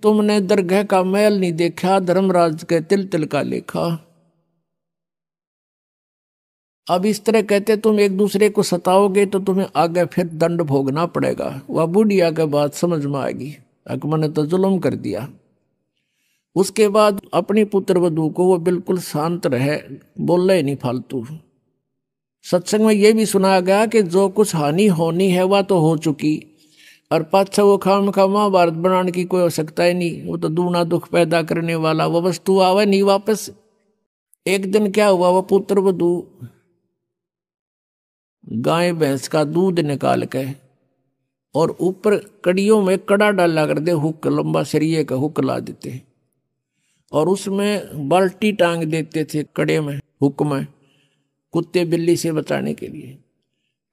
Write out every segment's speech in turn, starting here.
तुमने दरगाह का महल नहीं देखा, धर्मराज के तिल तिल का लेखा। अब इस तरह कहते तुम एक दूसरे को सताओगे तो तुम्हें आगे फिर दंड भोगना पड़ेगा। वह बुढ़िया के बात समझ में आएगी, अकबर ने तो जुल्म कर दिया। उसके बाद अपनी पुत्र वधू को वो बिल्कुल शांत रहे, बोले ही नहीं फालतू। सत्संग में ये भी सुनाया गया कि जो कुछ हानि होनी है वह तो हो चुकी, और पाछा वो खाम खा महाभारत बनाने की कोई आवश्यकता ही नहीं। वो तो दूना दुख पैदा करने वाला वो वस्तु आवे नहीं वापस। एक दिन क्या हुआ, वो पुत्र वधू गाय भैंस का दूध निकाल के और ऊपर कड़ियों में कड़ा डाला कर दे, हुक लंबा सरिये का हुक ला देते और उसमें बाल्टी टांग देते थे कड़े में, हुक में, कुत्ते बिल्ली से बचाने के लिए।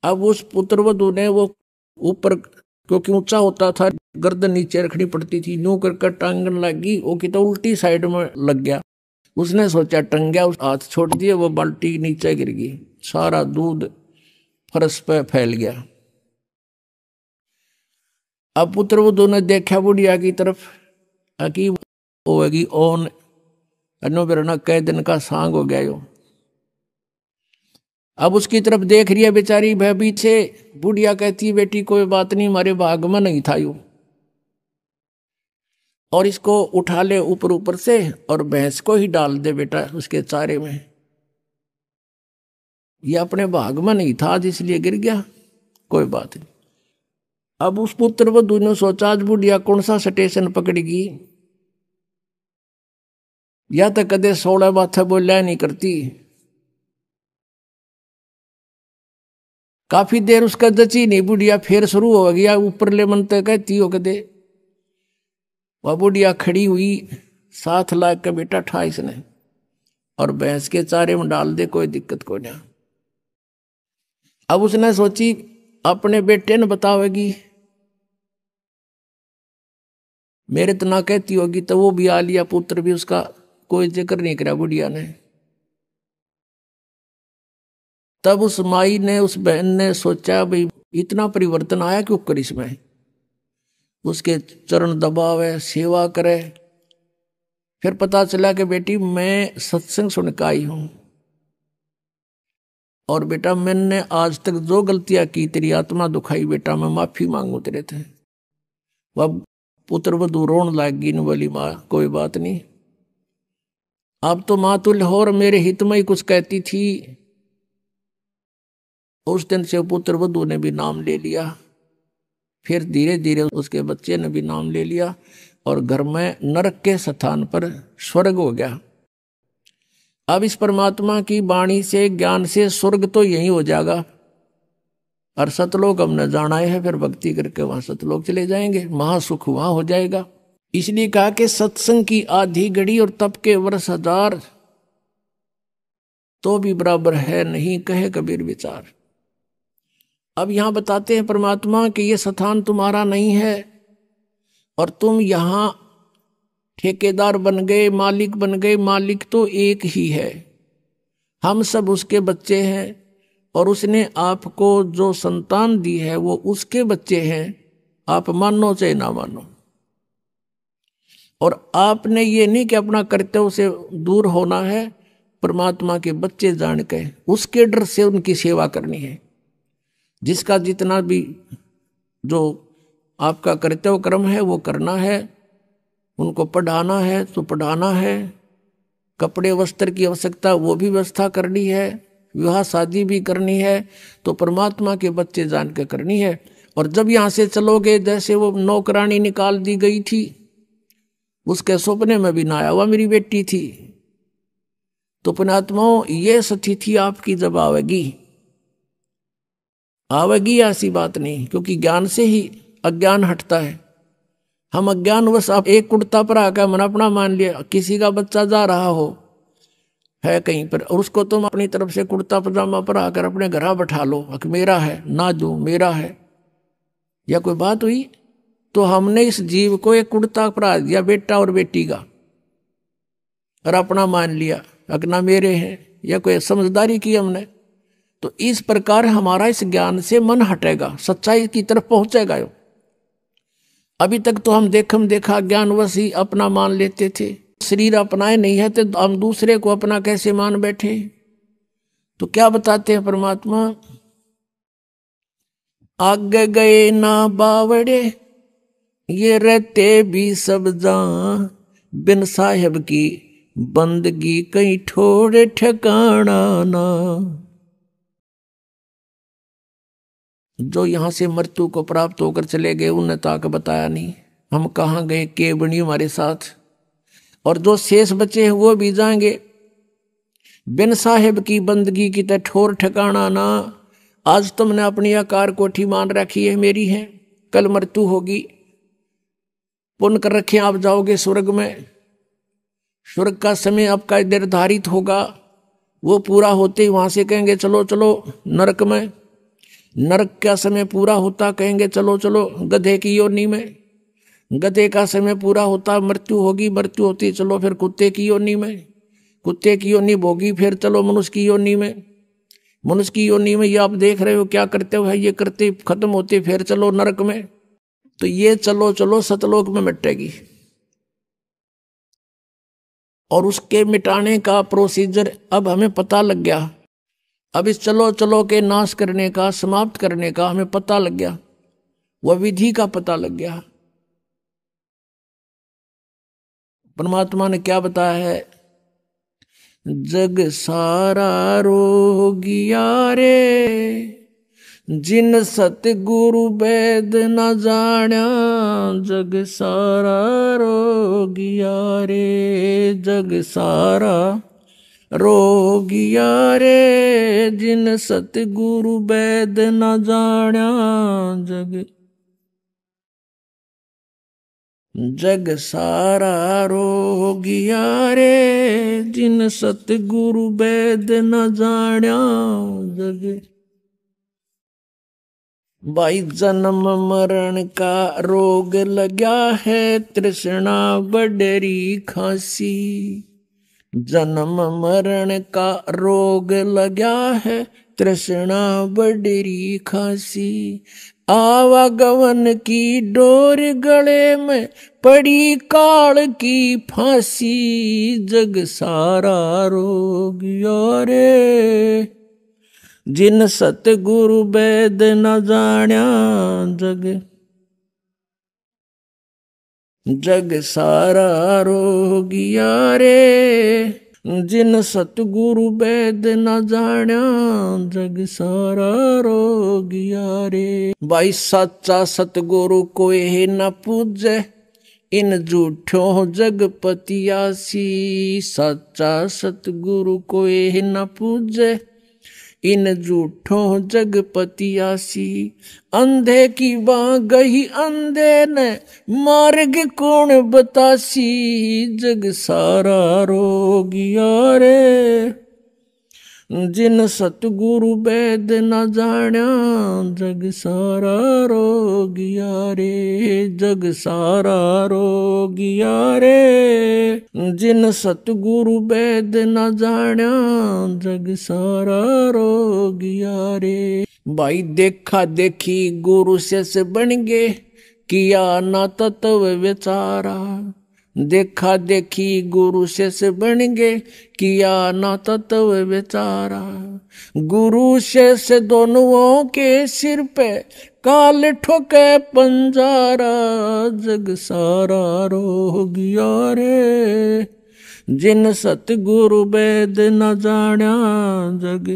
अब उस पुत्रवधू ने वो ऊपर, क्योंकि ऊंचा होता था, गर्दन नीचे रखनी पड़ती थी, यूं कर टांगन लगी, वो की तो उल्टी साइड में लग गया। उसने सोचा टंग गया, उस हाथ छोड़ दिए, वो बाल्टी नीचे गिर गई, सारा दूध फर्श पे फैल गया। अब पुत्रवधू ने देखा बुढ़िया की तरफ कि होगी ओन अनो बिरना कै दिन का सांग हो गया यो। अब उसकी तरफ देख रही है बेचारी भयभीत से। बुढ़िया कहती बेटी कोई बात नहीं, हमारे भाग में नहीं था यू, और इसको उठा ले ऊपर ऊपर से और भैंस को ही डाल दे बेटा उसके चारे में। ये अपने भाग में नहीं था आज इसलिए गिर गया, कोई बात नहीं। अब उस पुत्र वधू ने सोचा आज बुढ़िया कौन सा स्टेशन पकड़ेगी, या तो कदे 16 बातें बोलिया नहीं करती। काफी देर उसका जची नहीं, बुढ़िया फिर शुरू हो गया ऊपर ले मन तक कहती हो कदे। वह बुढ़िया खड़ी हुई, 7 लाख का बेटा ठा इसने और भैंस के चारे में डाल दे, कोई दिक्कत को नहीं। अब उसने सोची अपने बेटे ने बतावेगी, मेरे तो ना कहती होगी, तो वो भी आ लिया, पुत्र भी उसका कोई जिक्र नहीं करा बुढ़िया ने। तब उस माई ने, उस बहन ने सोचा भाई इतना परिवर्तन आया क्यों कर इसमें, उसके चरण दबावे, सेवा करे। फिर पता चला कि बेटी मैं सत्संग सुन के आई हूं, और बेटा मैंने आज तक जो गलतियां की तेरी आत्मा दुखाई, बेटा मैं माफी मांगू तेरे थे। वह पुत्र वधू रोन लागी न बोली माँ कोई बात नहीं, अब तो माँ तुल्य हो और मेरे हित में ही कुछ कहती थी। उस दिन से पुत्र वधू ने भी नाम ले लिया, फिर धीरे धीरे उसके बच्चे ने भी नाम ले लिया, और घर में नरक के स्थान पर स्वर्ग हो गया। अब इस परमात्मा की वाणी से, ज्ञान से स्वर्ग तो यही हो जाएगा, और सतलोक हमने जाना है, फिर भक्ति करके वहां सतलोक चले जाएंगे, महासुख वहां हो जाएगा। इसलिए कहा कि सत्संग की आधी घड़ी और तप के वर्ष 1000 तो भी बराबर है नहीं, कहे कबीर विचार। अब यहां बताते हैं परमात्मा कि ये स्थान तुम्हारा नहीं है, और तुम यहां ठेकेदार बन गए, मालिक बन गए। मालिक तो एक ही है, हम सब उसके बच्चे हैं, और उसने आपको जो संतान दी है वो उसके बच्चे हैं, आप मानो चाहे ना मानो। और आपने ये नहीं कि अपना कर्तव्य से दूर होना है, परमात्मा के बच्चे जान के उसके डर से उनकी सेवा करनी है। जिसका जितना भी जो आपका कर्तव्य कर्म है वो करना है, उनको पढ़ाना है तो पढ़ाना है, कपड़े वस्त्र की आवश्यकता वो भी व्यवस्था करनी है, विवाह शादी भी करनी है, तो परमात्मा के बच्चे जान के करनी है। और जब यहाँ से चलोगे, जैसे वो नौकरानी निकाल दी गई थी, उसके सपने में भी ना आया, वह मेरी बेटी थी। तो पुण्यात्माओं ये स्थिति आपकी जब आवेगी ऐसी बात नहीं, क्योंकि ज्ञान से ही अज्ञान हटता है। हम अज्ञानवश आप एक कुर्ता पर आकर मन अपना मान लिया, किसी का बच्चा जा रहा हो है कहीं पर, और उसको तुम अपनी तरफ से कुर्ता पजामा पर आकर अपने घर बैठा लो, मेरा है ना जो मेरा है, या कोई बात हुई? तो हमने इस जीव को एक कुर्ता परा दिया, बेटा और बेटी का, और अपना मान लिया अगना मेरे हैं, या कोई समझदारी की हमने। तो इस प्रकार हमारा इस ज्ञान से मन हटेगा, सच्चाई की तरफ पहुंचेगा। अभी तक तो हम देखा ज्ञानवश ही अपना मान लेते थे, शरीर अपनाए नहीं है तो हम दूसरे को अपना कैसे मान बैठे। तो क्या बताते हैं परमात्मा, आगे गए ना बावड़े ये रहते भी सब जहां, बिन साहेब की बंदगी कहीं ठोड़े ठिकाना ना। जो यहां से मृत्यु को प्राप्त होकर चले गए उन्हें तो आके बताया नहीं हम कहाँ गए, के बनी हमारे साथ। और जो शेष बचे हैं वो भी जाएंगे, बिन साहेब की बंदगी की तो ठोर ठिकाना ना। आज तुमने अपनी आकार कोठी मान रखी है मेरी है, कल मृत्यु होगी, पुण्य कर रखे आप जाओगे स्वर्ग में, स्वर्ग का समय आपका निर्धारित होगा, वो पूरा होते ही वहां से कहेंगे चलो चलो नरक में, नरक का समय पूरा होता कहेंगे चलो चलो गधे की योनि में, गधे का समय पूरा होता मृत्यु होगी, मृत्यु होती चलो फिर कुत्ते की योनि में, कुत्ते की योनि भोगी फिर चलो मनुष्य की योनि में, मनुष्य की योनि में ये आप देख रहे हो क्या करते हो, ये करते खत्म होते फिर चलो नरक में। तो ये चलो चलो सतलोक में मिटेगी। और उसके मिटाने का प्रोसीजर अब हमें पता लग गया, अब इस चलो चलो के नाश करने का समाप्त करने का हमें पता लग गया, वह विधि का पता लग गया। परमात्मा ने क्या बताया है, जग सारा रोगिया रे जिन सतगुरु वेद न जाण्या, जग सारा रोगिया रे, जग सारा रोगिया रे जिन सतगुरु वेद न जाण्या, जग जग सारा रोगिया रे जिन सतगुरु वेद न जाण्या, जग। भाई जन्म मरण का रोग लगा है तृष्णा बडरी खांसी, जन्म मरण का रोग लगा है तृष्णा बडरी खांसी, आवागमन की डोर गले में पड़ी काल की फांसी, जग सारा रोग रे जिन सतगुरु वेद न जाण्या, जग जग सारा रोगिया रे जिन सतगुरु वेद न जाण्या, जग सारा रोगिया रे। भाई सच्चा सतगुरु कोई न पूजे इन झूठों जगपतियासी, सच्चा सतगुरु कोई न पूजे इन झूठों जगपतियासी, अंधे की बाँ गही अंधे ने मार्ग कौन बतासी, जग सारा रोगिया रे जिन सतगुरु वेद न जाण्या, जग सारा रोगिया रे, जग सारा रोगिया रे जिन सतगुरु वेद न जाण्या, जग सारा रोगिया रे। भाई देखा देखी गुरु से बन गे किया ना तत्व विचारा, देखा देखी गुरु से बन गे किया ना तत्व विचारा, गुरु से दोनों के सिर पे काल ठोके पंजारा, जग सारा रोगिया रे जिन सतगुरु वेद न जाण्या, जग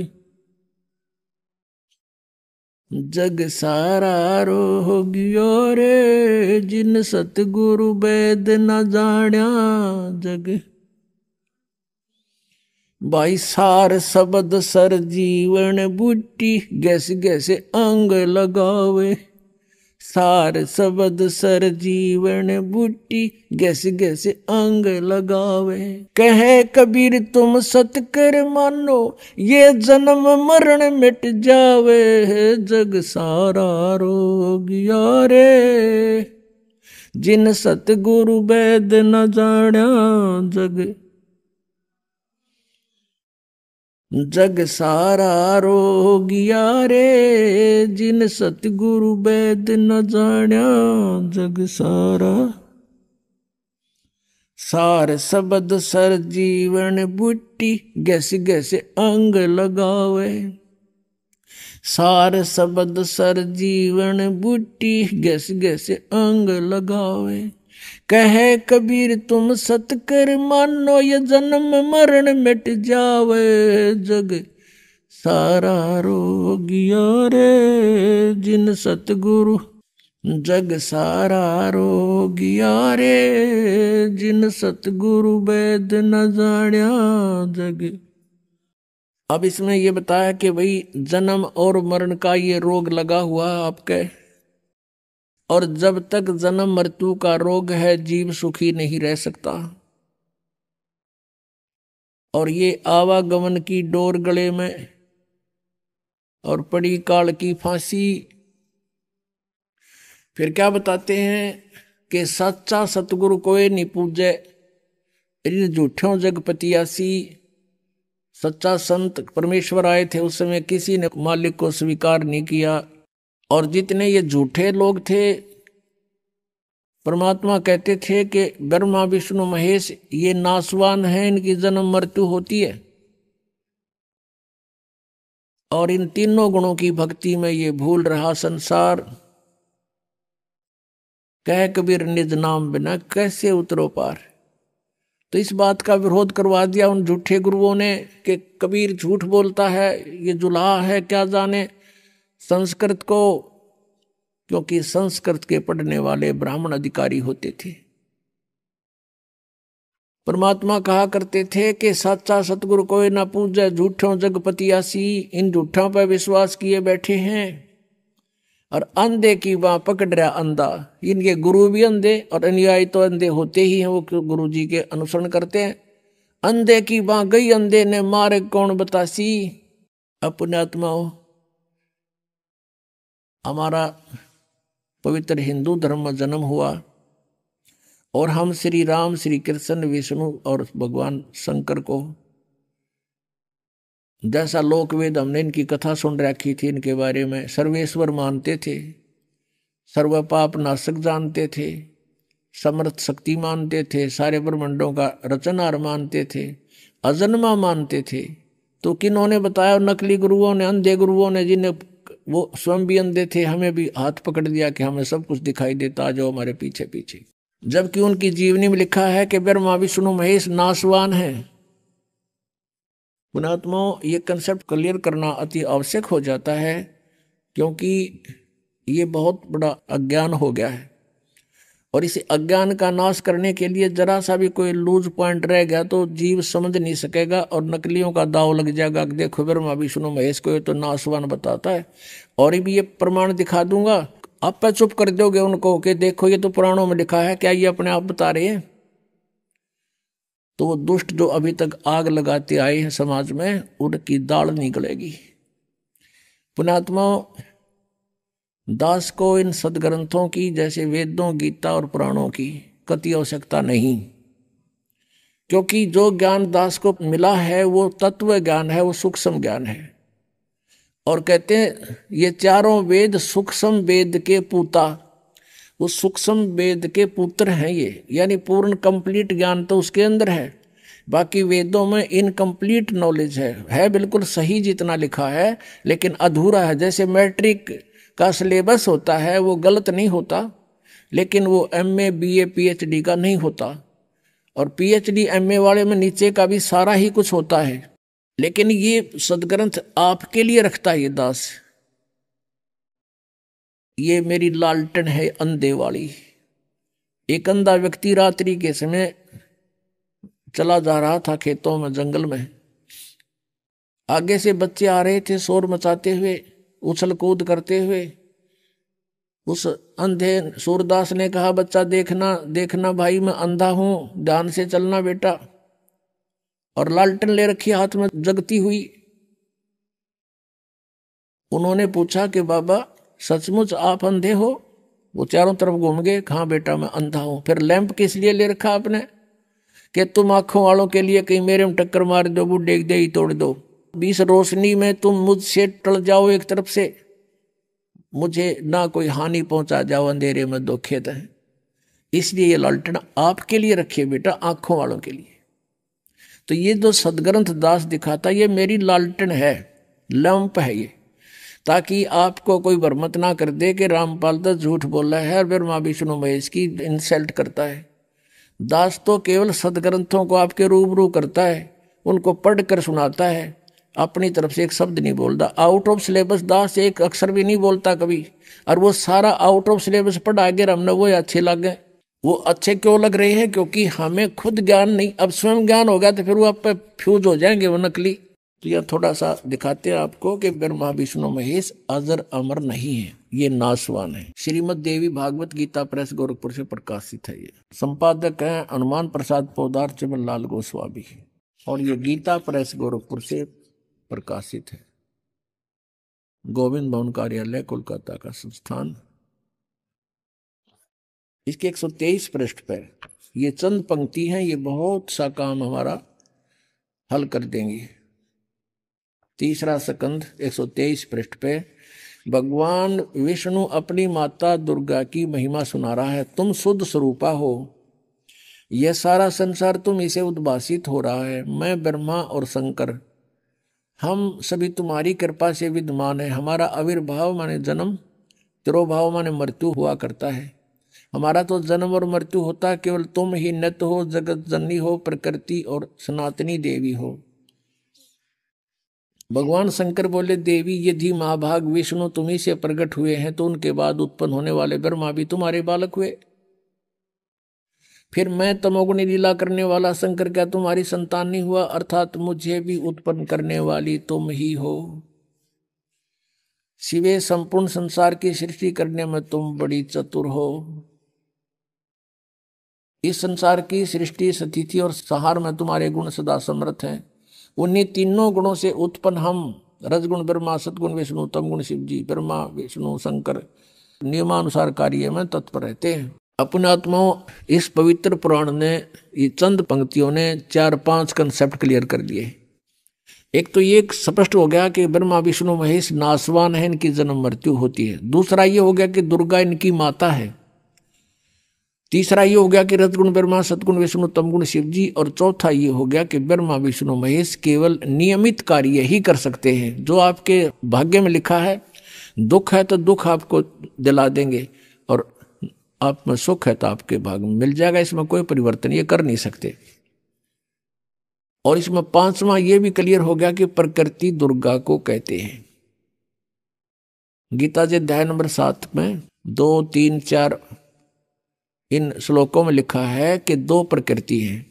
जग सारा रोगियो रे जिन सतगुरु वेद न जाण्या, जग। भाई सार शब्द सर जीवन बूटी गैस गैस अंग लगावे, सार शब्द सर जीवन बूटी गैस गैस अंग लगावे, कहे कबीर तुम सतकर मानो ये जन्म मरण मिट जावे, जग सारा रोगिया रे जिन सतगुरु वेद न जाण्या, जग जग सारा रोगिया रे जिन सतगुरु वैद न जान्या। जग सारा सार शब्द सर जीवन बुट्टी गैस गैस अंग लगावे। सार शब्द सर जीवन बुट्टी गैस गैस अंग लगावे। कहे कबीर तुम सत कर मानो ये जन्म मरण मिट जावे। जग सारा रोगिया रे जिन सतगुरु। जग सारा रोगिया रे जिन सतगुरु वैद न जान्या। जग अब इसमें ये बताया कि भाई जन्म और मरण का ये रोग लगा हुआ आपके, और जब तक जन्म मृत्यु का रोग है जीव सुखी नहीं रह सकता। और ये आवागमन की डोर गले में और पड़ी काल की फांसी। फिर क्या बताते हैं कि सच्चा सतगुरु कोई नहीं पूजे इन झूठों जगपतियासी। सच्चा संत परमेश्वर आए थे उस समय किसी ने मालिक को स्वीकार नहीं किया। और जितने ये झूठे लोग थे परमात्मा कहते थे कि ब्रह्मा विष्णु महेश ये नासवान हैं, इनकी जन्म मृत्यु होती है। और इन तीनों गुणों की भक्ति में ये भूल रहा संसार। कह कबीर निज नाम बिना कैसे उतरो पार। तो इस बात का विरोध करवा दिया उन झूठे गुरुओं ने कि कबीर झूठ बोलता है, ये जुलाहा है, क्या जाने संस्कृत को। क्योंकि संस्कृत के पढ़ने वाले ब्राह्मण अधिकारी होते थे। परमात्मा कहा करते थे कि सच्चा सतगुरु कोई ना पूजे झूठों जगपतियासी। इन झूठों पर विश्वास किए बैठे हैं और अंधे की बाँ पकड़ रहा अंधा। इनके गुरु भी अंधे और अनुयायी तो अंधे होते ही हैं, वो गुरु जी के अनुसरण करते हैं। अंधे की बाँ गई अंधे ने मारे कौन बतासी। अपने आत्माओं हमारा पवित्र हिंदू धर्म में जन्म हुआ और हम श्री राम श्री कृष्ण विष्णु और भगवान शंकर को जैसा लोकवेद हमने इनकी कथा सुन रखी थी, इनके बारे में सर्वेश्वर मानते थे, सर्व पाप नाशक जानते थे, समर्थ शक्ति मानते थे, सारे ब्रह्मांडों का रचनहार मानते थे, अजन्मा मानते थे। तो किन्होंने बताया? नकली गुरुओं ने, अंधे गुरुओं ने, जिन्हें वो स्वयं भी अंधे थे, हमें भी हाथ पकड़ दिया कि हमें सब कुछ दिखाई देता, आ जाओ हमारे पीछे पीछे। जबकि उनकी जीवनी में लिखा है कि ब्रह्मा विष्णु महेश नासवान है। पुणात्माओं ये कंसेप्ट क्लियर करना अति आवश्यक हो जाता है, क्योंकि ये बहुत बड़ा अज्ञान हो गया है। और इस अज्ञान का नाश करने के लिए जरा सा भी कोई लूज पॉइंट रह गया तो जीव समझ नहीं सकेगा और नकलियों का दाव लग जाएगा कि देखो ब्रह्मा विष्णु महेश को ये तो नासवान बताता है। और भी ये प्रमाण दिखा दूंगा, आप पे चुप कर दोगे उनको कि देखो ये तो पुराणों में लिखा है, क्या ये अपने आप बता रहे हैं? तो वो दुष्ट जो अभी तक आग लगाते आए हैं समाज में, उनकी दाल निकलेगी। पुणात्माओं दास को इन सदग्रंथों की जैसे वेदों, गीता और पुराणों की कति आवश्यकता नहीं, क्योंकि जो ज्ञान दास को मिला है वो तत्व ज्ञान है, वो सूक्ष्म ज्ञान है। और कहते हैं ये चारों वेद सूक्ष्म वेद के पूता, वो सूक्ष्म वेद के पुत्र हैं ये, यानी पूर्ण कंप्लीट ज्ञान तो उसके अंदर है। बाकी वेदों में इनकम्प्लीट नॉलेज है बिल्कुल सही जितना लिखा है, लेकिन अधूरा है। जैसे मैट्रिक का सिलेबस होता है वो गलत नहीं होता, लेकिन वो MA BA PhD का नहीं होता। और PhD MA वाले में नीचे का भी सारा ही कुछ होता है। लेकिन ये सदग्रंथ आपके लिए रखता है ये दास। ये मेरी लालटन है अंधे वाली। एक अंधा व्यक्ति रात्रि के समय चला जा रहा था खेतों में, जंगल में। आगे से बच्चे आ रहे थे शोर मचाते हुए, उछल कूद करते हुए। उस अंधे सूरदास ने कहा, बच्चा देखना देखना भाई मैं अंधा हूं, ध्यान से चलना बेटा। और लालटेन ले रखी हाथ में जगती हुई। उन्होंने पूछा कि बाबा सचमुच आप अंधे हो? वो चारों तरफ घूम गए, कहाँ बेटा मैं अंधा हूं। फिर लैंप किस लिए ले रखा आपने? कि तुम आंखों वालों के लिए कहीं मेरे में टक्कर मार दो, बुढ़े दे ही तोड़ दो। बीस रोशनी में तुम मुझसे टल जाओ एक तरफ से, मुझे ना कोई हानि पहुंचा जाओ, अंधेरे में दो खेत हैं। इसलिए ये लालटेन आपके लिए रखिए बेटा, आंखों वालों के लिए। तो ये जो सदग्रंथ दास दिखाता, ये मेरी लालटेन है, लैंप है ये, ताकि आपको कोई भ्रमत ना कर दे कि रामपाल तो झूठ बोल रहा है और ब्रह्मा विष्णु महेश की इंसल्ट करता है। दास तो केवल सदग्रंथों को आपके रूबरू करता है, उनको पढ़ कर सुनाता है, अपनी तरफ से एक शब्द नहीं बोलता। आउट ऑफ सिलेबस दास एक अक्षर भी नहीं बोलता कभी, और वो सारा आउट ऑफ सिलेबस पढ़ा के हमने वो अच्छे लग गए। वो अच्छे क्यों लग रहे हैं? क्योंकि हमें खुद ज्ञान नहीं, अब स्वयं ज्ञान हो गया तो फिर वो आप पे फ्यूज हो जाएंगे वो नकली। तो यह थोड़ा सा दिखाते हैं आपको कि ब्रह्मा विष्णु महेश अजर अमर नहीं है, ये नाशवान है। श्रीमद देवी भागवत गीता प्रेस गोरखपुर से प्रकाशित है। ये संपादक है हनुमान प्रसाद पोदार चमन लाल गोस्वामी, और ये गीता प्रेस गोरखपुर से प्रकाशित है। गोविंद भवन कार्यालय कोलकाता का संस्थान। इसके 123 पृष्ठ पर ये चंद पंक्ति हैं, ये बहुत सा काम हमारा हल कर देंगे। तीसरा स्कंध 123 पृष्ठ पे भगवान विष्णु अपनी माता दुर्गा की महिमा सुना रहा है। तुम शुद्ध स्वरूपा हो, यह सारा संसार तुम इसे उद्भासित हो रहा है। मैं ब्रह्मा और शंकर हम सभी तुम्हारी कृपा से विद्यमान है। हमारा आविर्भाव माने जन्म, तिरोभाव माने मृत्यु हुआ करता है। हमारा तो जन्म और मृत्यु होता, केवल तुम ही नित्य हो, जगत जननी हो, प्रकृति और सनातनी देवी हो। भगवान शंकर बोले, देवी यदि महाभाग विष्णु तुम्ही से प्रकट हुए हैं तो उनके बाद उत्पन्न होने वाले ब्रह्मा भी तुम्हारे बालक हुए। फिर मैं तमोगुणी लीला करने वाला शंकर क्या तुम्हारी संतान नहीं हुआ? अर्थात मुझे भी उत्पन्न करने वाली तुम ही हो। शिवे संपूर्ण संसार की सृष्टि करने में तुम बड़ी चतुर हो। इस संसार की सृष्टि, स्थिति और संहार में तुम्हारे गुण सदा समर्थ हैं। उन्हीं तीनों गुणों से उत्पन्न हम, रजगुण ब्रह्मा, सतगुण विष्णु, तमगुण शिव जी, ब्रह्मा विष्णु शंकर नियमानुसार कार्य में तत्पर रहते हैं। अपने आत्माओं, इस पवित्र पुराण ने ये चंद पंक्तियों ने 4-5 कंसेप्ट क्लियर कर दिए। एक तो ये स्पष्ट हो गया कि ब्रह्मा विष्णु महेश नासवान है, इनकी जन्म मृत्यु होती है। दूसरा ये हो गया कि दुर्गा इनकी माता है। तीसरा ये हो गया कि रजगुण ब्रह्मा, सतगुण विष्णु, तमगुण शिव जी। और चौथा ये हो गया कि ब्रह्मा विष्णु महेश केवल नियमित कार्य ही कर सकते हैं। जो आपके भाग्य में लिखा है, दुख है तो दुख आपको दिला देंगे, और आप में सुख है तो आपके भाग्य में मिल जाएगा। इसमें कोई परिवर्तन ये कर नहीं सकते। और इसमें पांचवा ये भी क्लियर हो गया कि प्रकृति दुर्गा को कहते हैं। गीता जी अध्याय नंबर 7 में 2, 3, 4 इन श्लोकों में लिखा है कि 2 प्रकृति हैं।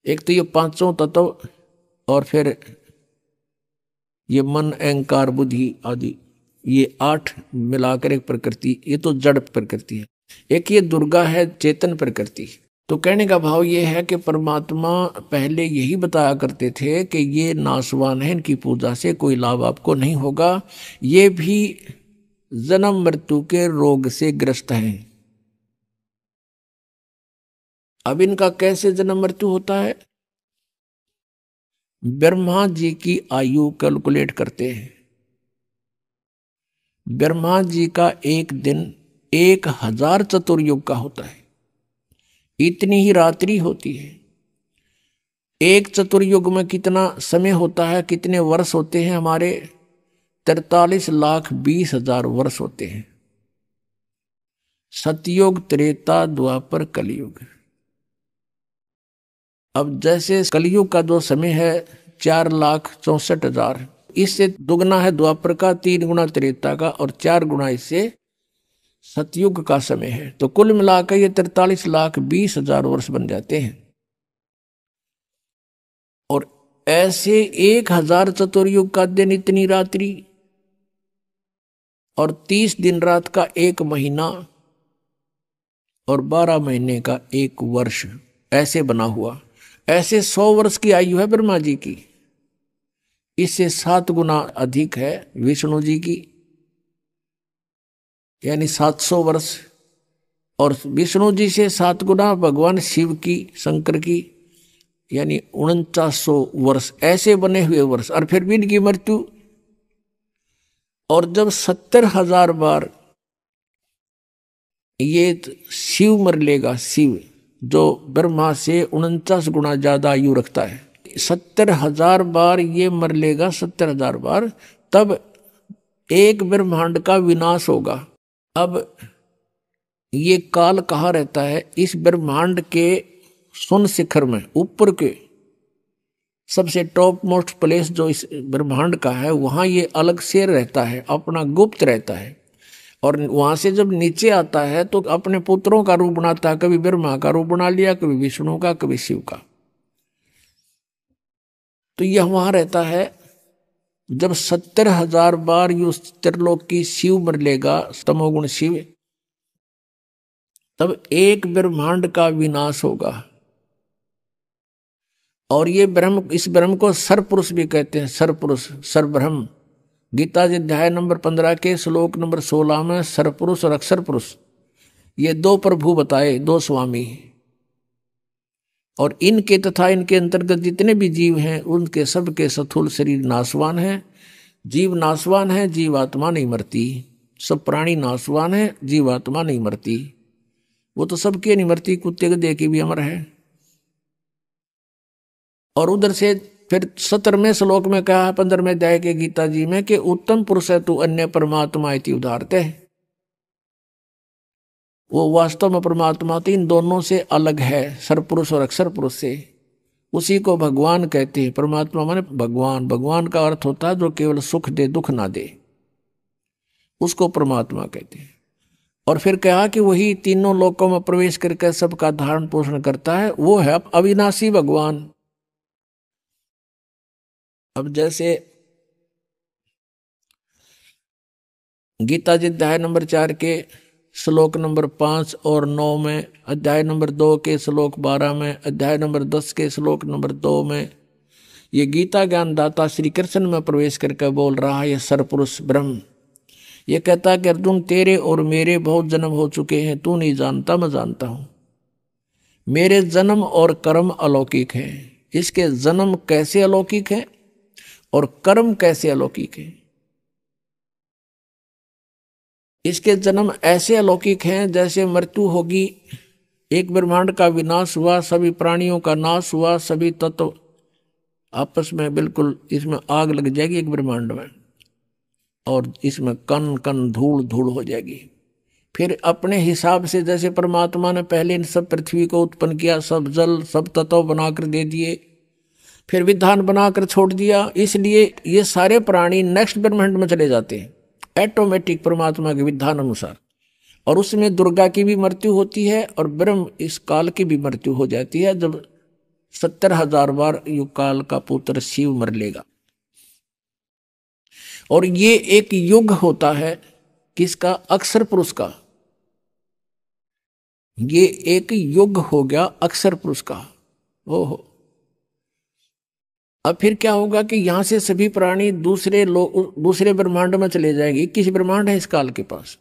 एक तो ये पांचों तत्व, और फिर ये मन, अहंकार, बुद्धि आदि, ये 8 मिलाकर एक प्रकृति। ये तो जड़ प्रकृति है। एक ये दुर्गा है, चेतन प्रकृति। तो कहने का भाव ये है कि परमात्मा पहले यही बताया करते थे कि ये नासवान है, इनकी पूजा से कोई लाभ आपको नहीं होगा। ये भी जन्म मृत्यु के रोग से ग्रस्त हैं। अब इनका कैसे जन्म मृत्यु होता है? ब्रह्मा जी की आयु कैलकुलेट करते हैं। ब्रह्मा जी का एक दिन 1000 चतुर्युग का होता है। इतनी ही रात्रि होती है। एक चतुर्युग में कितना समय होता है, कितने वर्ष होते हैं हमारे? 43,20,000 वर्ष होते हैं। सतयुग, त्रेता, द्वापर, कलयुग। अब जैसे कलयुग का जो समय है 4,64,000, इससे दुगना है द्वापर का, 3 गुना त्रेता का, और 4 गुना इससे सतयुग का समय है। तो कुल मिलाकर ये 43,20,000 वर्ष बन जाते हैं। और ऐसे 1000 चतुर्युग का दिन, इतनी रात्रि, और 30 दिन रात का 1 महीना, और 12 महीने का 1 वर्ष, ऐसे बना हुआ। ऐसे 100 वर्ष की आयु है ब्रह्मा जी की। इससे 7 गुना अधिक है विष्णु जी की, यानी 700 वर्ष। और विष्णु जी से 7 गुना भगवान शिव की, शंकर की, यानी 4900 वर्ष ऐसे बने हुए वर्ष, और फिर भी इनकी मृत्यु। और जब 70,000 बार ये शिव मर लेगा, शिव जो ब्रह्मा से 49 गुना ज्यादा आयु रखता है, 70,000 बार ये मर लेगा, 70,000 बार, तब एक ब्रह्मांड का विनाश होगा। अब ये काल कहाँ रहता है? इस ब्रह्मांड के सुन शिखर में, ऊपर के सबसे टॉप मोस्ट प्लेस जो इस ब्रह्मांड का है, वहां ये अलग से रहता है, अपना गुप्त रहता है। और वहां से जब नीचे आता है तो अपने पुत्रों का रूप बनाता है, कभी ब्रह्मा का रूप बना लिया, कभी विष्णु का, कभी शिव का। तो यह वहां रहता है। जब 70,000 बार यू त्रिलोक की शिव मर लेगा, तमोगुण शिव, तब एक ब्रह्मांड का विनाश होगा। और ये ब्रह्म, इस ब्रह्म को सरपुरुष भी कहते हैं, सरपुरुष, सरब्रह्म। गीता जी अध्याय नंबर 15 के श्लोक नंबर 16 में सरपुरुष और अक्षर पुरुष, ये दो प्रभु बताए, दो स्वामी। और इनके तथा इनके अंतर्गत जितने भी जीव हैं, उनके सबके स्थूल शरीर नाशवान है। जीव नाशवान है, जीवात्मा नहीं मरती। सब प्राणी नाशवान है, जीवात्मा नहीं मरती। वो तो सबके नहीं मरती, कुत्ते को दे के भी अमर है। और उधर से फिर 17वें श्लोक में कहा है 15वें अध्याय के गीता जी में कि उत्तम पुरुष है तू अन्य परमात्मा इति उदाहरते है। वो वास्तव में परमात्मा तो इन दोनों से अलग है, सरपुरुष और अक्षर पुरुष से। उसी को भगवान कहते हैं। परमात्मा माने भगवान। भगवान का अर्थ होता है जो केवल सुख दे, दुख ना दे, उसको परमात्मा कहते हैं। और फिर कहा कि वही तीनों लोकों में प्रवेश करके सबका धारण पोषण करता है, वो है अविनाशी भगवान। अब जैसे गीता जी अध्याय नंबर 4 के श्लोक नंबर 5 और 9 में, अध्याय नंबर 2 के श्लोक 12 में, अध्याय नंबर 10 के श्लोक नंबर 2 में, ये गीता ज्ञान दाता श्री कृष्ण में प्रवेश करके बोल रहा है। ये सरपुरुष ब्रह्म ये कहता है कि अर्जुन तेरे और मेरे बहुत जन्म हो चुके हैं, तू नहीं जानता, मैं जानता हूं। मेरे जन्म और कर्म अलौकिक हैं। इसके जन्म कैसे अलौकिक है और कर्म कैसे अलौकिक है? इसके जन्म ऐसे अलौकिक हैं जैसे मृत्यु होगी, एक ब्रह्मांड का विनाश हुआ, सभी प्राणियों का नाश हुआ, सभी तत्व आपस में बिल्कुल इसमें आग लग जाएगी एक ब्रह्मांड में, और इसमें कण कण धूल धूल हो जाएगी। फिर अपने हिसाब से जैसे परमात्मा ने पहले इन सब पृथ्वी को उत्पन्न किया, सब जल सब तत्व बनाकर दे दिए, फिर विधान बनाकर छोड़ दिया, इसलिए ये सारे प्राणी नेक्स्ट ब्रह्मांड में चले जाते हैं ऑटोमेटिक परमात्मा के विधान अनुसार। और उसमें दुर्गा की भी मृत्यु होती है और ब्रह्म इस काल की भी मृत्यु हो जाती है जब 70,000 बार युग काल का पुत्र शिव मर लेगा। और ये एक युग होता है किसका? अक्षर पुरुष का। ये एक युग हो गया अक्षर पुरुष का। ओहो, अब फिर क्या होगा कि यहां से सभी प्राणी दूसरे ब्रह्मांड में चले जाएंगे। 21 ब्रह्मांड है इस काल के पास।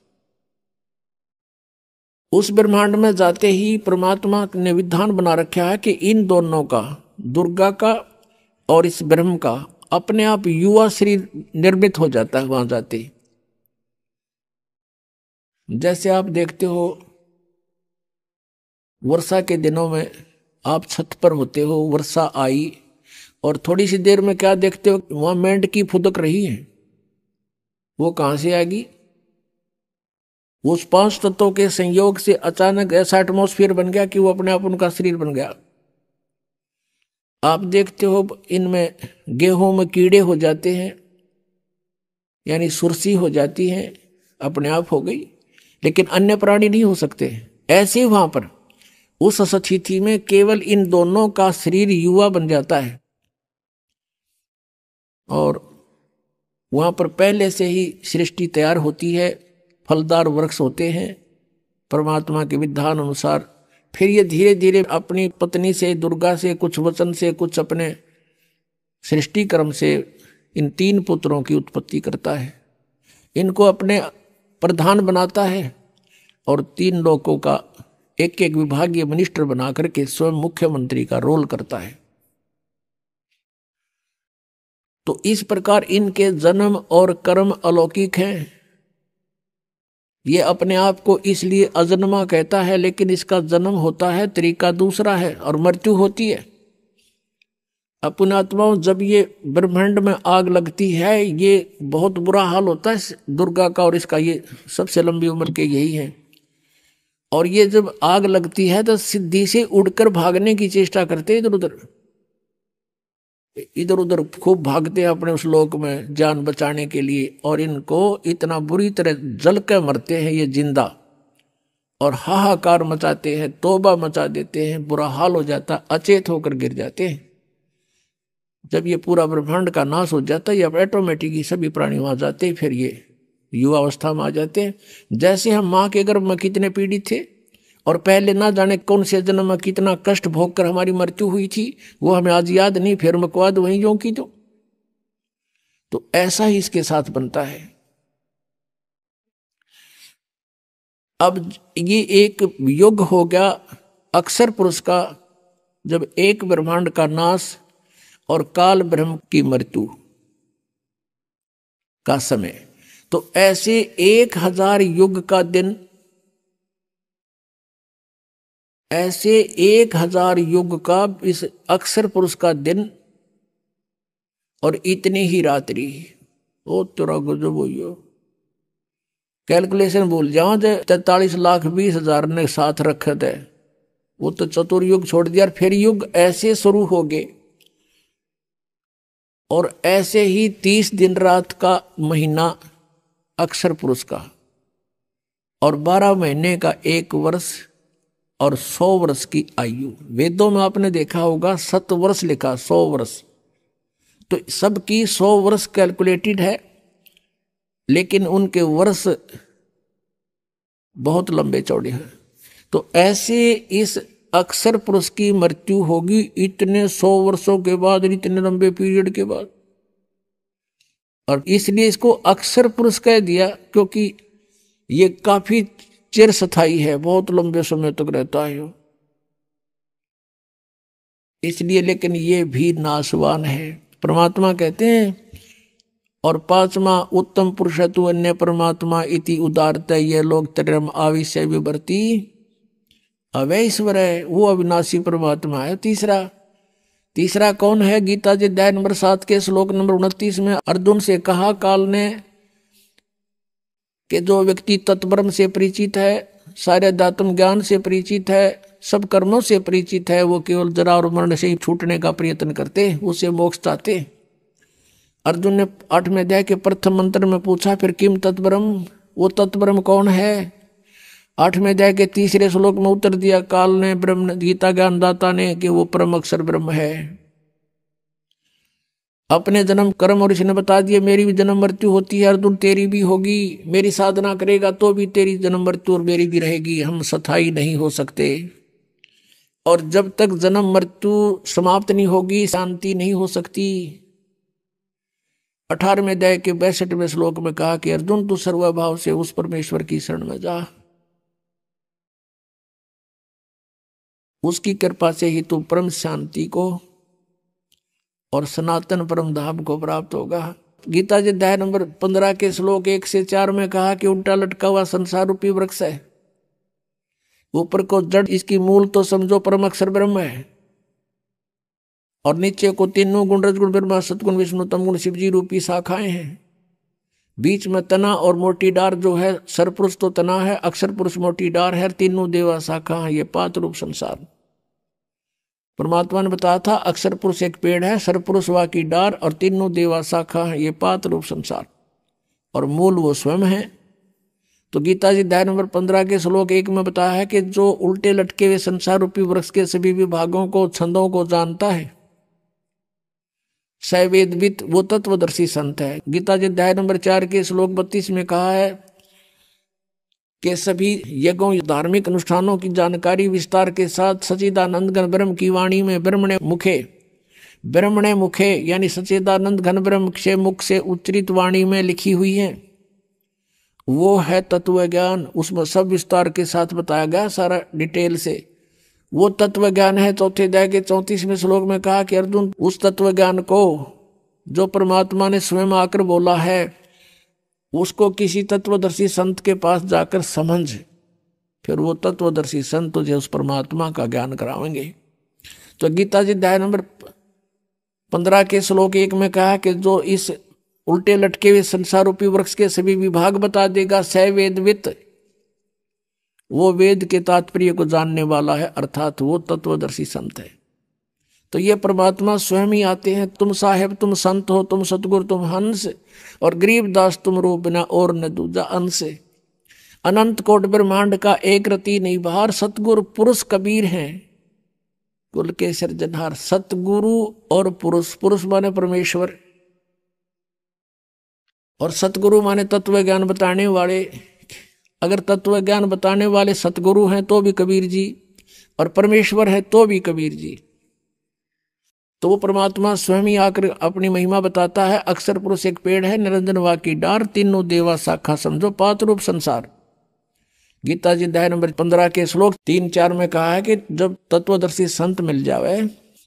उस ब्रह्मांड में जाते ही परमात्मा ने विधान बना रखा है कि इन दोनों का, दुर्गा का और इस ब्रह्म का, अपने आप युवा शरीर निर्मित हो जाता है वहां जाते ही। जैसे आप देखते हो वर्षा के दिनों में आप छत पर होते हो, वर्षा आई और थोड़ी सी देर में क्या देखते हो, वहां मेंढकी फुदक रही है। वो कहां से आएगी? उस 5 तत्वों के संयोग से अचानक ऐसा एटमॉस्फेयर बन गया कि वो अपने आप उनका शरीर बन गया। आप देखते हो इनमें गेहूं में कीड़े हो जाते हैं, यानी सुरसी हो जाती है, अपने आप हो गई, लेकिन अन्य प्राणी नहीं हो सकते। ऐसे वहां पर उस स्थिति में केवल इन दोनों का शरीर युवा बन जाता है और वहां पर पहले से ही सृष्टि तैयार होती है, फलदार वृक्ष होते हैं परमात्मा के विधान अनुसार। फिर ये धीरे धीरे अपनी पत्नी से, दुर्गा से, कुछ वचन से, कुछ अपने सृष्टि कर्म से इन 3 पुत्रों की उत्पत्ति करता है, इनको अपने प्रधान बनाता है और 3 लोगों का एक एक विभागीय मिनिस्टर बना करके स्वयं मुख्यमंत्री का रोल करता है। तो इस प्रकार इनके जन्म और कर्म अलौकिक हैं। ये अपने आप को इसलिए अजन्मा कहता है, लेकिन इसका जन्म होता है तरीका दूसरा है और मृत्यु होती है। पुण्यात्माओं, जब ये ब्रह्मांड में आग लगती है, ये बहुत बुरा हाल होता है दुर्गा का, और इसका ये सबसे लंबी उम्र के यही है। और ये जब आग लगती है तो सिद्धि से उड़कर भागने की चेष्टा करते इधर उधर, इधर उधर खूब भागते हैं अपने उस लोक में जान बचाने के लिए, और इनको इतना बुरी तरह जल के मरते हैं ये जिंदा, और हाहाकार मचाते हैं, तौबा मचा देते हैं, बुरा हाल हो जाता, अचेत होकर गिर जाते हैं। जब ये पूरा ब्रह्मांड का नाश हो जाता है, ये ऑटोमेटिक ही सभी प्राणी वहां जाते हैं, फिर ये युवावस्था में आ जाते हैं। जैसे हम माँ के गर्भ में कितने पीड़ित थे, और पहले ना जाने कौन से जन्म में कितना कष्ट भोग कर हमारी मृत्यु हुई थी, वो हमें आज याद नहीं, फिर मकवाद वहीं जो की तो ऐसा ही इसके साथ बनता है। अब ये एक युग हो गया अक्षर पुरुष का, जब एक ब्रह्मांड का नाश और काल ब्रह्म की मृत्यु का समय, तो ऐसे 1000 युग का दिन, ऐसे 1000 युग का इस अक्षर पुरुष का दिन, और इतनी ही रात्रि। ओ तेरा गजब हो, कैलकुलेशन भूल जाओ, 43,20,000 ने साथ रखे थे, वो तो चतुर्युग छोड़ दिया, फिर युग ऐसे शुरू हो गए। और ऐसे ही 30 दिन रात का महीना अक्षर पुरुष का, और 12 महीने का 1 वर्ष, और 100 वर्ष की आयु। वेदों में आपने देखा होगा 7 वर्ष लिखा, 100 वर्ष, तो सबकी 100 वर्ष कैलकुलेटेड है, लेकिन उनके वर्ष बहुत लंबे चौड़े हैं। तो ऐसे इस अक्षर पुरुष की मृत्यु होगी इतने 100 वर्षों के बाद, इतने लंबे पीरियड के बाद। और इसलिए इसको अक्षर पुरुष कह दिया, क्योंकि ये काफी चिर स्थायी है, बहुत लंबे समय तक रहता है इसलिए। लेकिन ये भी नाशवान है, परमात्मा कहते हैं। और 5वां उत्तम पुरुष तु अन्य परमात्मा इति उदारत, ये लोग तरम आविश्य विवर्ती अवैश्वर है, वो अविनाशी परमात्मा है। तीसरा कौन है? गीता जी अध्याय नंबर 7 के श्लोक नंबर 29 में अर्जुन से कहा काल ने कि जो व्यक्ति तत्ब्रह्म से परिचित है, सारे अध्यात्म ज्ञान से परिचित है, सब कर्मों से परिचित है, वो केवल जरा और मरण से ही छूटने का प्रयत्न करते, उसे मोक्ष चाहते। अर्जुन ने 8वें अध्याय के प्रथम मंत्र में पूछा, फिर किम तत्ब्रह्म, वो तत्ब्रह्म कौन है? 8वें अध्याय के 3रे श्लोक में उत्तर दिया काल ने, ब्रह्म गीता ज्ञानदाता ने, कि वो परम अक्षर ब्रह्म है। अपने जन्म कर्म और इसने बता दिया मेरी भी जन्म मृत्यु होती है अर्जुन, तेरी भी होगी, मेरी साधना करेगा तो भी तेरी जन्म मृत्यु और मेरी भी रहेगी, हम स्थायी नहीं हो सकते। और जब तक जन्म मृत्यु समाप्त नहीं होगी शांति नहीं हो सकती। 18वें अध्याय के 62वें श्लोक में कहा कि अर्जुन तू सर्वभाव से उस परमेश्वर की शरण में जा, उसकी कृपा से ही तू परम शांति को और सनातन परम धाम को प्राप्त होगा। गीता जी अध्याय नंबर 15 के श्लोक 1 से 4 में कहा कि उल्टा लटका हुआ संसार रूपी वृक्ष है, ऊपर को जड़ इसकी मूल तो समझो परम अक्षर ब्रह्म है, और नीचे को तीनों गुण रजगुण ब्रह्मा सतगुण विष्णु तमगुण शिवजी रूपी शाखाएं हैं। बीच में तना और मोटी डार जो है, सरपुरुष तो तना है, अक्षर पुरुष मोटी डार है, तीनों देवा शाखा है, ये 5 रूप संसार। परमात्मा ने बताया था अक्षर पुरुष एक पेड़ है, सरपुरुष वा की डार, और तीनों देवा शाखा है, ये 5 रूप संसार, और मूल वो स्वयं है। तो गीता जी अध्याय नंबर 15 के श्लोक 1 में बताया है कि जो उल्टे लटके हुए संसार रूपी वृक्ष के सभी विभागों को, छंदों को जानता है, सवेदवित, वो तत्वदर्शी संत है। गीता जी अध्याय नंबर 4 के श्लोक 32 में कहा है कि सभी यज्ञों धार्मिक अनुष्ठानों की जानकारी विस्तार के साथ सच्चिदानंद घन ब्रह्म की वाणी में ब्रह्मणे मुखे यानी सच्चिदानंद घन ब्रह्म से मुख से उच्चरित वाणी में लिखी हुई है, वो है तत्व ज्ञान। उसमें सब विस्तार के साथ बताया गया, सारा डिटेल से। वो तत्व ज्ञान है। 4 अध्याय के 34वें श्लोक में कहा कि अर्जुन उस तत्व ज्ञान को जो परमात्मा ने स्वयं आकर बोला है उसको किसी तत्वदर्शी संत के पास जाकर समझ, फिर वो तत्वदर्शी संत तुझे उस परमात्मा का ज्ञान करावेंगे। तो गीता जी अध्याय नंबर 15 के श्लोक 1 में कहा कि जो इस उल्टे लटके हुए संसार रूपी वृक्ष के सभी विभाग बता देगा, स वेदवित, वो वेद के तात्पर्य को जानने वाला है, अर्थात वो तत्वदर्शी संत है। तो ये परमात्मा स्वयं ही आते हैं। तुम साहेब तुम संत हो, तुम सतगुरु तुम हंस, और गरीबदास तुम रूप बिना और न दूजा अंश। अनंत कोट ब्रह्मांड का एक रति नहीं बाहर, सतगुरु पुरुष कबीर हैं कुल के सृजनहार। सतगुरु और पुरुष, पुरुष माने परमेश्वर और सतगुरु माने तत्व ज्ञान बताने वाले। अगर तत्व ज्ञान बताने वाले सतगुरु हैं तो भी कबीर जी, और परमेश्वर है तो भी कबीर जी। तो वो परमात्मा स्वयं ही आकर अपनी महिमा बताता है। अक्षर पुरुष एक पेड़ है, निरंजन वा की डार, तीनों देवा शाखा समझो, पात रूप संसार। गीता जी अध्याय नंबर 15 के श्लोक 3-4 में कहा है कि जब तत्वदर्शी संत मिल जावे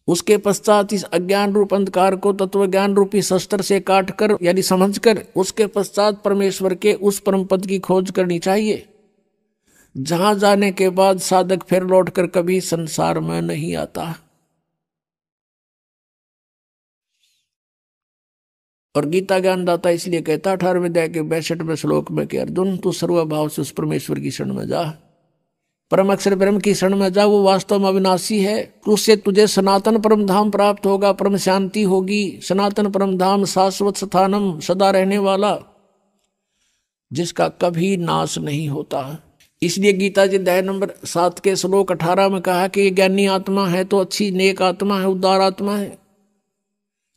उसके पश्चात इस अज्ञान रूप अंधकार को तत्व ज्ञान रूपी शस्त्र से काट कर यानी समझ कर उसके पश्चात परमेश्वर के उस परम पद की खोज करनी चाहिए, जहां जाने के बाद साधक फिर लौटकर कभी संसार में नहीं आता। और गीता ज्ञानदाता इसलिए कहता 18वें अध्याय के 62वें श्लोक में कि अर्जुन तू सर्वभाव से उस परमेश्वर की शरण में जा, परम अक्षर ब्रह्म की शरण में जा, वो वास्तव में अविनाशी है। उससे तुझे सनातन परम धाम प्राप्त होगा, परम शांति होगी। सनातन परम धाम शाश्वत स्थानम, सदा रहने वाला, जिसका कभी नाश नहीं होता। इसलिए गीता जी अध्याय नंबर 7 के श्लोक 18 में कहा कि ये ज्ञानी आत्मा है तो अच्छी नेक आत्मा है, उदार आत्मा है,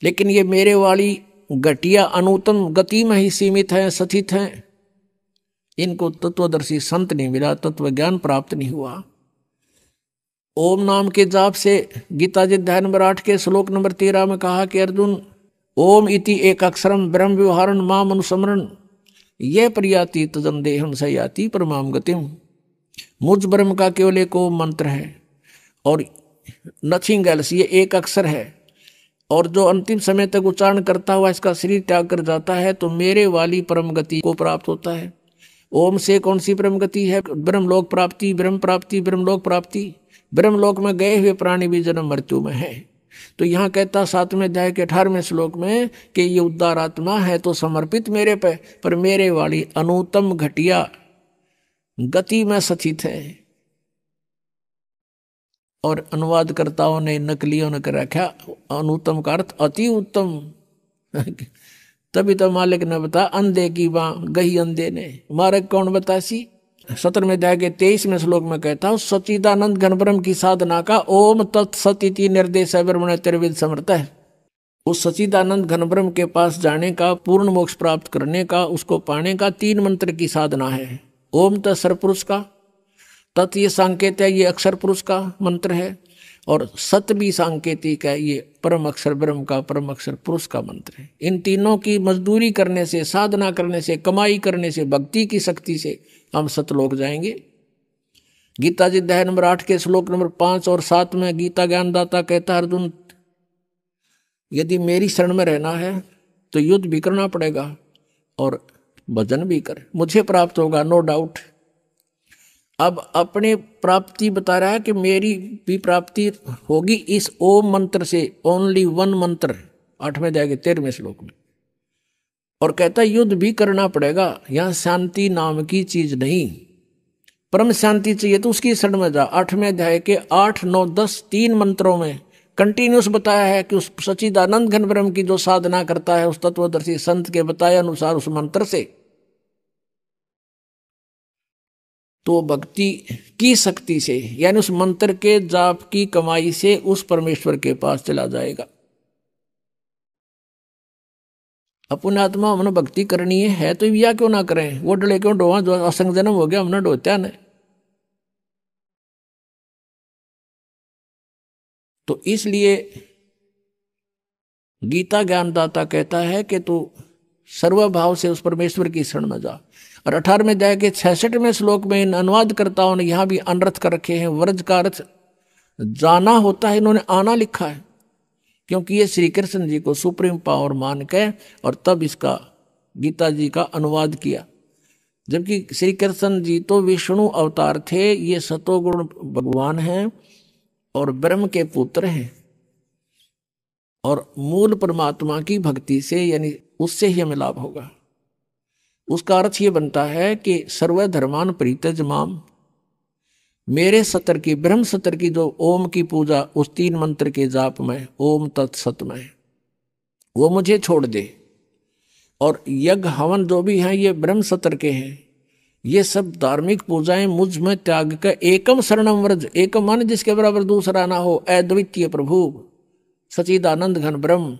लेकिन ये मेरे वाली घटिया अनुत्तम गति में ही सीमित है, स्थित हैं। इनको तत्वदर्शी संत नहीं मिला, तत्व ज्ञान प्राप्त नहीं हुआ। ओम नाम के जाप से गीता जी अध्याय नंबर 8 के श्लोक नंबर 13 में कहा कि अर्जुन ओम इति एक अक्षरम ब्रह्म व्यवहारण माम अनुस्मरण ये प्रयाति तजन देहम सयाति परमाम गतिम। मुझ ब्रह्म का केवल एक ओम मंत्र है और नथिंग एल्स, ये एक अक्षर है, और जो अंतिम समय तक उच्चारण करता हुआ इसका शरीर त्याग कर जाता है तो मेरे वाली परम गति को प्राप्त होता है। ओम से कौन सी परम गति है? ब्रह्मलोक प्राप्ति, ब्रह्म प्राप्ति, ब्रह्मलोक प्राप्ति। ब्रह्मलोक में गए हुए प्राणी भी जन्म मृत्यु में है। तो यहाँ कहता 7वें अध्याय के 18वें श्लोक में कि ये उद्धार आत्मा है तो समर्पित मेरे पे, पर मेरे वाली अनुत्तम घटिया गति में स्थित है। और अनुवादकर्ताओं ने, नकलियों ने कर रखा अनुत्तम का अर्थ अति उत्तम। तभी तो मालिक ने बता अंधे की बाँ गही अंधे ने, मार्ग कौन बतासी। 17वें अध्याय के 23वें श्लोक में कहता हूँ सच्चिदानंद घन ब्रह्म की साधना का ओम तत्सति निर्देश ब्रह्मण त्रिविद समर्थ है। उस सच्चिदानंद घन ब्रह्म के पास जाने का, पूर्ण मोक्ष प्राप्त करने का, उसको पाने का 3 मंत्र की साधना है। ओम तत्सर पुरुष का, तत् ये सांकेत है, ये अक्षर पुरुष का मंत्र है, और सत भी सांकेतिक है, ये परम अक्षर ब्रह्म का, परम अक्षर पुरुष का मंत्र है। इन तीनों की मजदूरी करने से, साधना करने से, कमाई करने से, भक्ति की शक्ति से हम सतलोक जाएंगे। गीता जी अध्याय नंबर 8 के श्लोक नंबर 5 और 7 में गीता ज्ञानदाता कहता अर्जुन यदि मेरी शरण में रहना है तो युद्ध भी करना पड़ेगा और भजन भी कर, मुझे प्राप्त होगा, नो डाउट। अब अपने प्राप्ति बता रहा है कि मेरी भी प्राप्ति होगी इस ओम मंत्र से, ओनली 1 मंत्र, 8वें अध्याय के 13वें श्लोक में। और कहता युद्ध भी करना पड़ेगा, यहां शांति नाम की चीज नहीं, परम शांति चाहिए तो उसकी शरण में जा। 8वें अध्याय के 8, 9, 10 3 मंत्रों में कंटिन्यूस बताया है कि उस सच्चिदानंद घन ब्रह्म की जो साधना करता है उस तत्वदर्शी संत के बताए अनुसार उस मंत्र से, तो भक्ति की शक्ति से यानी उस मंत्र के जाप की कमाई से उस परमेश्वर के पास चला जाएगा। अपने आत्मा हमने भक्ति करनी है तो या क्यों ना करें, वो डले क्यों डोवा, जो असंग जन्म हो गया हमने डोत्या ने। तो इसलिए गीता ज्ञानदाता कहता है कि तू सर्वभाव से उस परमेश्वर की शरण में जा। और 18वें अध्याय के 66वें श्लोक में इन अनुवादकर्ताओं ने यहां भी अनर्थ कर रखे हैं। व्रज का अर्थ जाना होता है, इन्होंने आना लिखा है। क्योंकि ये श्री कृष्ण जी को सुप्रीम पावर मान के और तब इसका गीता जी का अनुवाद किया। जबकि श्री कृष्ण जी तो विष्णु अवतार थे, ये सतोगुण भगवान हैं और ब्रह्म के पुत्र हैं, और मूल परमात्मा की भक्ति से यानी उससे ही हमें लाभ होगा। उसका अर्थ ये बनता है कि सर्वधर्मान परित्यज माम, मेरे सतर की ब्रह्म सतर की जो ओम की पूजा उस 3 मंत्र के जाप में ओम तत्सत में, वो मुझे छोड़ दे। और यज्ञ हवन जो भी हैं ये ब्रह्म सतर के हैं, ये सब धार्मिक पूजाएं मुझ में त्याग कर एकम शरणम व्रज, एकम मान जिसके बराबर दूसरा ना हो, अद्वितीय प्रभु सचिदानंद घन ब्रह्म,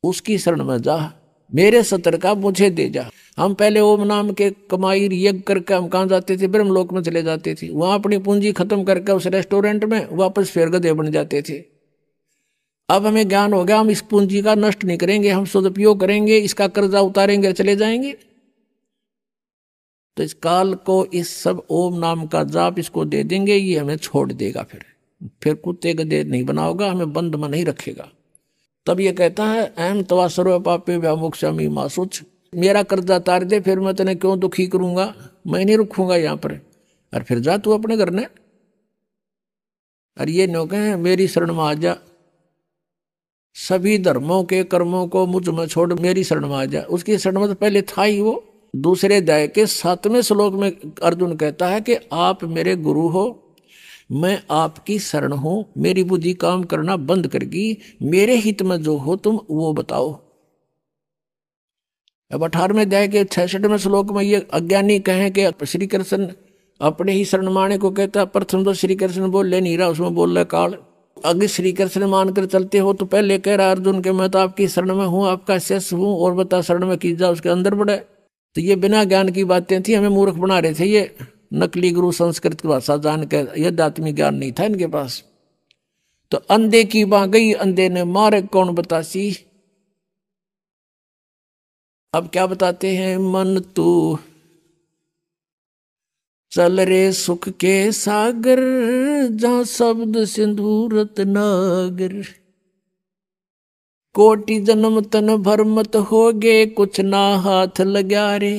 उसकी शरण में जा, मेरे सतर का मुझे दे जा। हम पहले ओम नाम के कमाई यज्ञ करके हम कहाँ जाते थे? ब्रह्मलोक में चले जाते थे, वहां अपनी पूंजी खत्म करके उस रेस्टोरेंट में वापस फिर गधे बन जाते थे। अब हमें ज्ञान हो गया, हम इस पूंजी का नष्ट नहीं करेंगे, हम सदुपयोग करेंगे, इसका कर्जा उतारेंगे, चले जाएंगे। तो इस काल को इस सब ओम नाम का जाप इसको दे देंगे, ये हमें छोड़ देगा, फिर कुत्ते गधे नहीं बनाओगा, हमें बंद में नहीं रखेगा। तब ये कहता है अहम तवा सर्व पापे व्यामोक्षामि मां शुच, मेरा कर्जा तार दे, फिर मैं तेने क्यों दुखी करूंगा, मैं नहीं रुकूंगा यहाँ पर, और फिर जा तू अपने घर ने। और ये नो कहे मेरी शरण में आ जा, सभी धर्मों के कर्मों को मुझ में छोड़ मेरी शरण में आ जा। उसकी शरण में तो पहले था ही वो। दूसरे अध्याय के 7वें श्लोक में अर्जुन कहता है कि आप मेरे गुरु हो, मैं आपकी शरण हूं, मेरी बुद्धि काम करना बंद करगी, मेरे हित में जो हो तुम वो बताओ। अब 18वें अध्याय के 66वें श्लोक में ये अज्ञानी कहें कि श्री कृष्ण अपने ही शरण माने को कहता, प्रथम तो श्री कृष्ण बोल ले नहीं रहा, उसमें बोल रहा काल। अगर श्री कृष्ण मानकर चलते हो तो पहले कह रहा अर्जुन के मैं तो आपकी शरण में हूं, आपका शिष्य हूं, और बता शरण में की जा, उसके अंदर बढ़े। तो ये बिना ज्ञान की बातें थी, हमें मूर्ख बना रहे थे ये नकली गुरु, संस्कृत की भाषा जान के, यह आत्मिक ज्ञान नहीं था इनके पास। तो अंधे की बाँ गई, अंधे ने मारे कौन बतासी। अब क्या बताते हैं, मन तू चल रे सुख के सागर, जहां शब्द सिंधु रत्नागर, कोटि जन्म तन भर मत होगे, कुछ ना हाथ लग्या रे,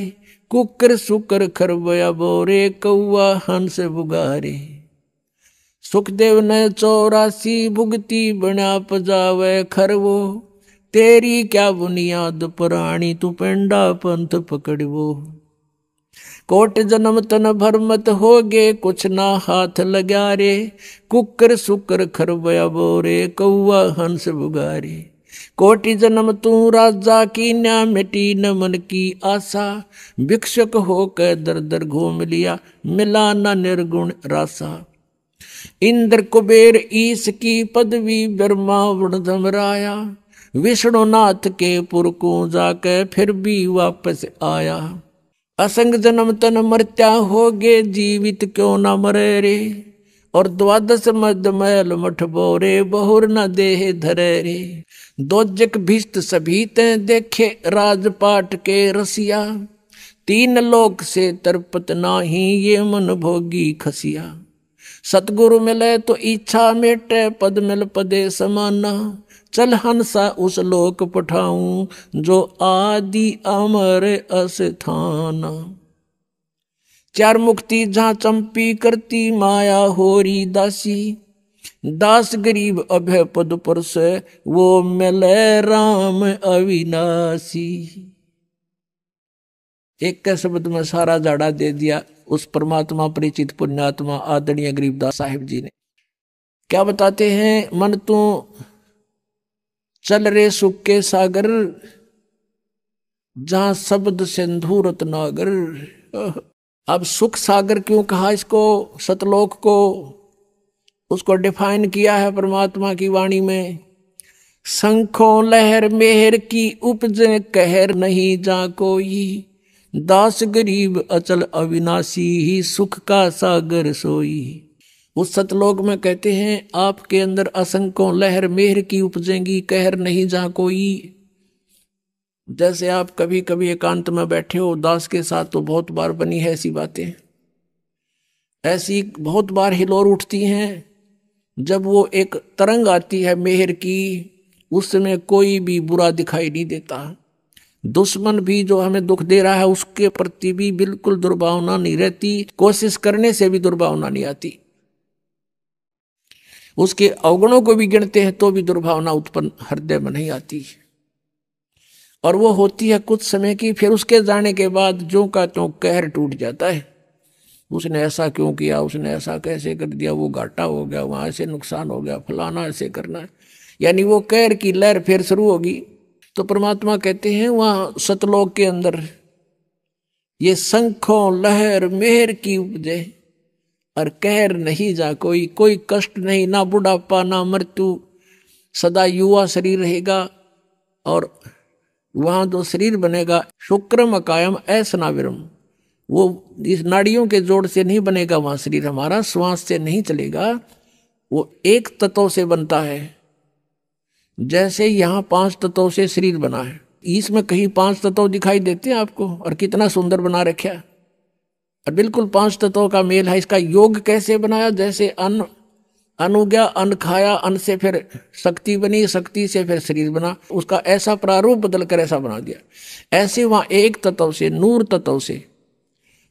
कुकर सुकर खरबया बोरे, कौआ हंस बुगारे, सुखदेव ने 84 भुगती बना पजावे खरवो, तेरी क्या बुनियाद पुरानी, तू पेंडा पंथ पकड़वो, कोट जन्म तन भर मत होगे, कुछ ना हाथ लग्या रे, कुकर सुकर खरबया बोरे, कौआ हंस बुगारे, कोटि जन्म तू राजा की न्या, मिटी न मन की आशा, भिक्षुक होकर दर दर घूम लिया, मिला न निर्गुण रासा, इंद्र कुबेर ईश की पदवी, ब्रह्मा वरुण धमराया, विष्णुनाथ के पुर को जाकर फिर भी वापस आया, असंग जन्म तन मर्त्या होगे, जीवित क्यों न मरे रे, और 12 मद मैल मठ बोरे, बहुर न देह धरे रे, दोजक भिष्ट सभी ते देखे, राजपाट के रसिया, 3 लोक से तरपत नाही, ये मन भोगी खसिया, सतगुरु मिले तो इच्छा मेटे, पद मिल पदे समाना, चल हंसा उस लोक पठाऊं, जो आदि अमर अस्थाना, 4 मुक्ति जहां चंपी करती, माया होरी दासी, दास गरीब अभय पद पर से, वो मिले राम अविनाशी। एक के शब्द में सारा झाड़ा दे दिया उस परमात्मा परिचित पुण्यात्मा आदरणीय गरीबदास साहिब जी ने। क्या बताते हैं, मन तू चल रे सुख के सागर, जहां शब्द सिंधु रत्नागर। अब सुख सागर क्यों कहा इसको, सतलोक को, उसको डिफाइन किया है परमात्मा की वाणी में, शंखों लहर मेहर की उपजे, कहर नहीं जा कोई, दास गरीब अचल अविनाशी, ही सुख का सागर सोई। उस सतलोक में कहते हैं आपके अंदर असंख्यों लहर मेहर की उपजेंगी, कहर नहीं जा कोई। जैसे आप कभी कभी एकांत में बैठे हो दास के साथ, तो बहुत बार बनी है ऐसी बातें, ऐसी बहुत बार हिलोर उठती हैं, जब वो एक तरंग आती है मेहर की, उस समय कोई भी बुरा दिखाई नहीं देता। दुश्मन भी जो हमें दुख दे रहा है उसके प्रति भी बिल्कुल दुर्भावना नहीं रहती, कोशिश करने से भी दुर्भावना नहीं आती। उसके अवगुणों को भी गिनते हैं तो भी दुर्भावना उत्पन्न हृदय में नहीं आती, और वो होती है कुछ समय की। फिर उसके जाने के बाद जो का त्यों कहर टूट जाता है। उसने ऐसा क्यों किया, उसने ऐसा कैसे कर दिया, वो घाटा हो गया, वहां ऐसे नुकसान हो गया, फलाना ऐसे करना है, यानी वो कहर की लहर फिर शुरू होगी। तो परमात्मा कहते हैं वहां सतलोक के अंदर ये शंखों लहर मेहर की उपजे और कहर नहीं जा कोई, कोई कष्ट नहीं, ना बुढ़ापा ना मृत्यु, सदा युवा शरीर रहेगा। और वहां जो शरीर बनेगा शुक्रम अकायम ऐसनाविरम, वो इस नाड़ियों के जोड़ से नहीं बनेगा वहां शरीर हमारा, श्वास से नहीं चलेगा, वो एक तत्व से बनता है। जैसे यहाँ 5 तत्वों से शरीर बना है, इसमें कहीं 5 तत्व दिखाई देते हैं आपको, और कितना सुंदर बना रखा है, और बिल्कुल 5 तत्वों का मेल है। इसका योग कैसे बनाया, जैसे अन्न हो गया, अन्न खाया, अन्न से फिर शक्ति बनी, शक्ति से फिर शरीर बना, उसका ऐसा प्रारूप बदल कर ऐसा बना दिया। ऐसे वहां एक तत्व से, नूर तत्व से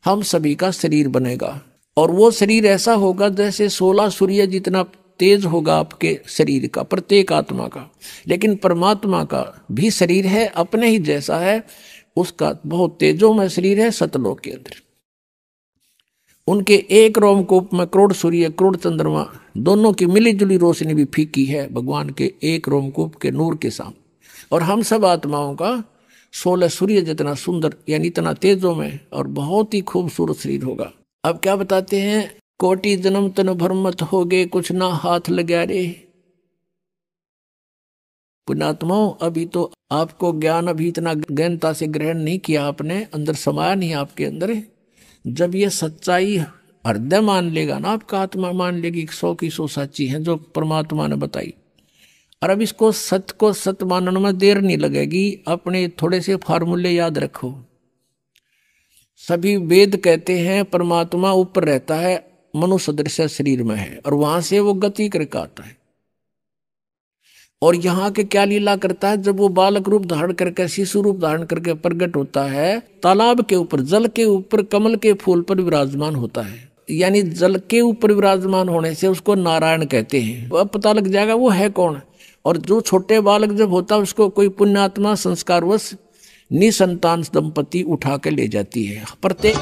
हम सभी का शरीर बनेगा, और वो शरीर ऐसा होगा जैसे 16 सूर्य जितना तेज होगा आपके शरीर का, प्रत्येक आत्मा का। लेकिन परमात्मा का भी शरीर है, अपने ही जैसा है, उसका बहुत तेजोमय शरीर है सतलोक के अंदर। उनके एक रोमकूप में करोड़ सूर्य करोड़ चंद्रमा दोनों की मिली जुली रोशनी भी फीकी है भगवान के एक रोमकूप के नूर के सामने। और हम सब आत्माओं का 16 सूर्य जितना सुंदर, यानी इतना तेजों में और बहुत ही खूबसूरत शरीर होगा। अब क्या बताते हैं, कोटि जन्म तन भरमत हो गए, कुछ ना हाथ लगा रे। पुण्यात्माओं, अभी तो आपको ज्ञान अभी इतना गहनता से ग्रहण नहीं किया आपने, अंदर समाया नहीं आपके अंदर। जब ये सच्चाई हृदय मान लेगा ना, आपका आत्मा मान लेगी 100 की 100 सच्ची है जो परमात्मा ने बताई। और अब इसको सत्य को सत्य मानने में देर नहीं लगेगी। अपने थोड़े से फार्मूले याद रखो। सभी वेद कहते हैं परमात्मा ऊपर रहता है, मनुष्य सदृश शरीर में है, और वहां से वो गति करके आता है। और यहाँ के क्या लीला करता है, जब वो बालक रूप धारण करके, शिशु रूप धारण करके प्रकट होता है, तालाब के ऊपर, जल के ऊपर, कमल के फूल पर विराजमान होता है। यानी जल के ऊपर विराजमान होने से उसको नारायण कहते हैं। अब पता लग जाएगा वो है कौन। और जो छोटे बालक जब होता है उसको कोई पुण्यात्मा संस्कारवश निसंतान दंपति उठा के ले जाती है। प्रत्येक